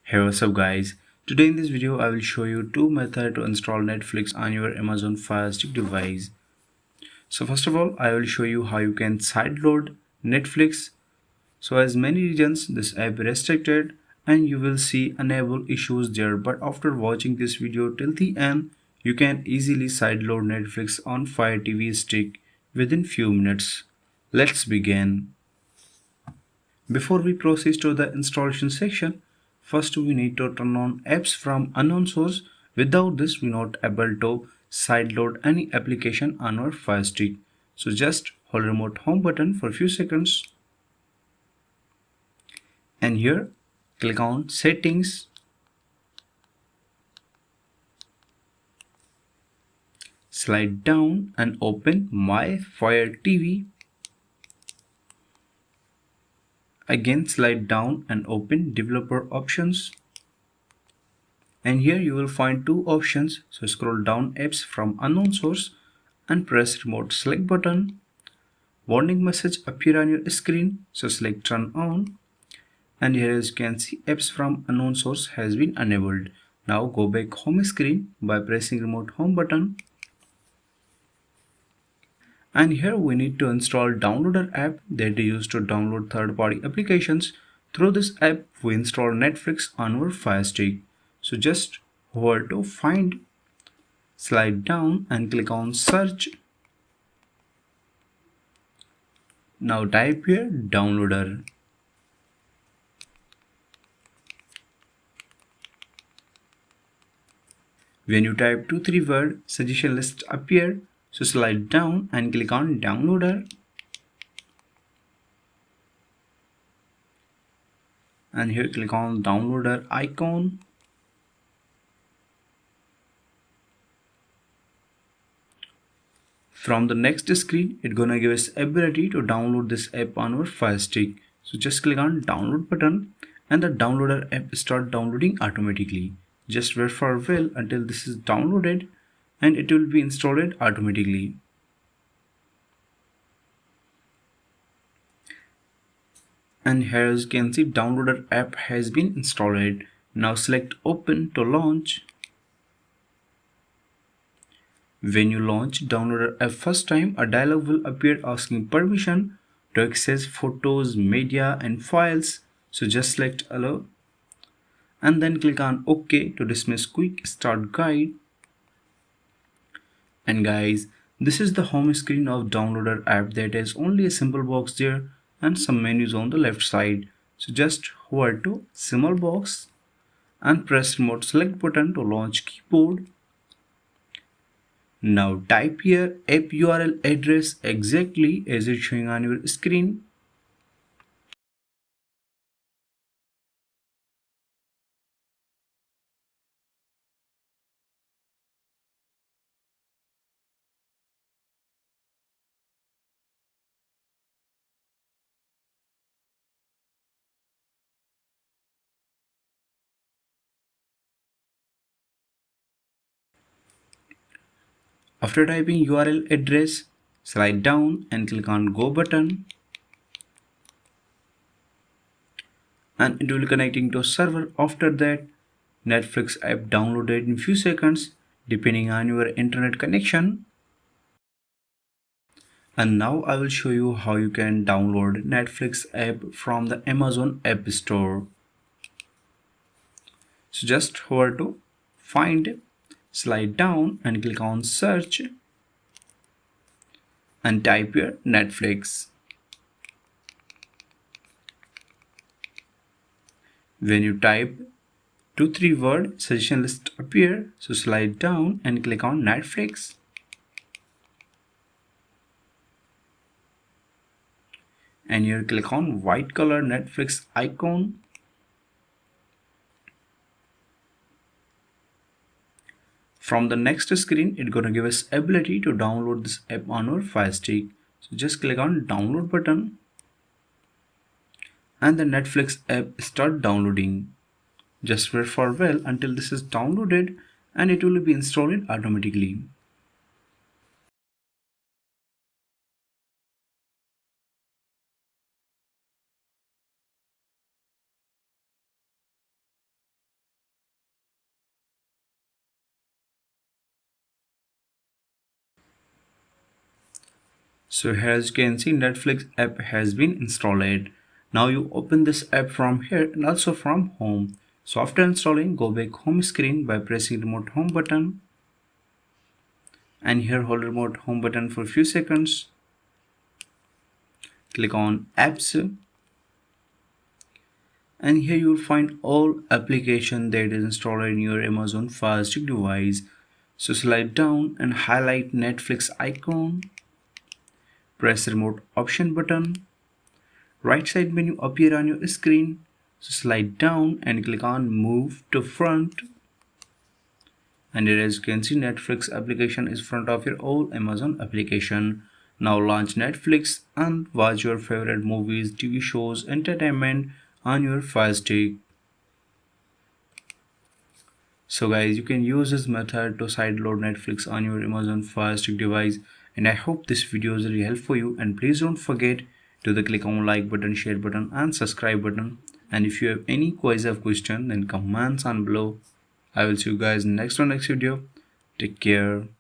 Hey, what's up guys? Today in this video I will show you two methods to install Netflix on your Amazon Fire Stick device. So first of all, I will show you how you can sideload Netflix. So as many regions this app restricted and you will see enable issues there, but after watching this video till the end you can easily sideload Netflix on Fire TV Stick within few minutes. Let's begin. Before we proceed to the installation section, first we need to turn on apps from unknown source. Without this, we're not able to sideload any application on our Fire Stick. So just hold remote home button for a few seconds and here click on settings, slide down and open My Fire TV. Again slide down and open developer options. And here you will find two options. So scroll down apps from unknown source and press remote select button. Warning message appear on your screen, so select turn on. And here as you can see apps from unknown source has been enabled. Now go back home screen by pressing remote home button. And here we need to install downloader app that is used to download third-party applications. Through this app we install Netflix on our Fire Stick. So just hover to find, slide down and click on search. Now type here downloader. When you type 2-3 word, suggestion list appear. So slide down and click on downloader. And here click on downloader icon. From the next screen, it's gonna give us ability to download this app on our Fire Stick. So just click on download button and the downloader app start downloading automatically. Just wait for a while until this is downloaded and it will be installed automatically. And here as you can see downloader app has been installed. Now select open to launch. When you launch downloader app first time, a dialog will appear asking permission to access photos, media and files. So just select allow and then click on OK to dismiss quick start guide. And guys, this is the home screen of downloader app that has only a simple box there and some menus on the left side. So just hover to symbol box and press remote select button to launch keyboard. Now type here app URL address exactly as it's showing on your screen. After typing URL address, slide down and click on go button. And it will be connecting to a server. After that, Netflix app downloaded in few seconds depending on your internet connection. And now I will show you how you can download Netflix app from the Amazon App Store. So just hover to find, slide down and click on search and type here Netflix. When you type 2-3 word, suggestion list appear. So slide down and click on Netflix. And here click on white color Netflix icon. From the next screen, it's gonna give us ability to download this app on our Fire Stick. So just click on download button and the Netflix app start downloading. Just wait for a while until this is downloaded and it will be installed automatically. So here as you can see, Netflix app has been installed. Now you open this app from here and also from home. So after installing, go back home screen by pressing remote home button, and here hold remote home button for a few seconds. Click on apps, and here you will find all application that is installed in your Amazon Fire Stick device. So slide down and highlight Netflix icon, press remote option button, right side menu appear on your screen. So slide down and click on move to front, and here as you can see, Netflix application is front of your old Amazon application. Now launch Netflix and watch your favorite movies, TV shows, entertainment on your Fire Stick. So guys, you can use this method to sideload Netflix on your Amazon Fire Stick device, and I hope this video is really helpful for you. And please don't forget to click on like button, share button and subscribe button. And if you have any question, then comments on below. I will see you guys next video. Take care.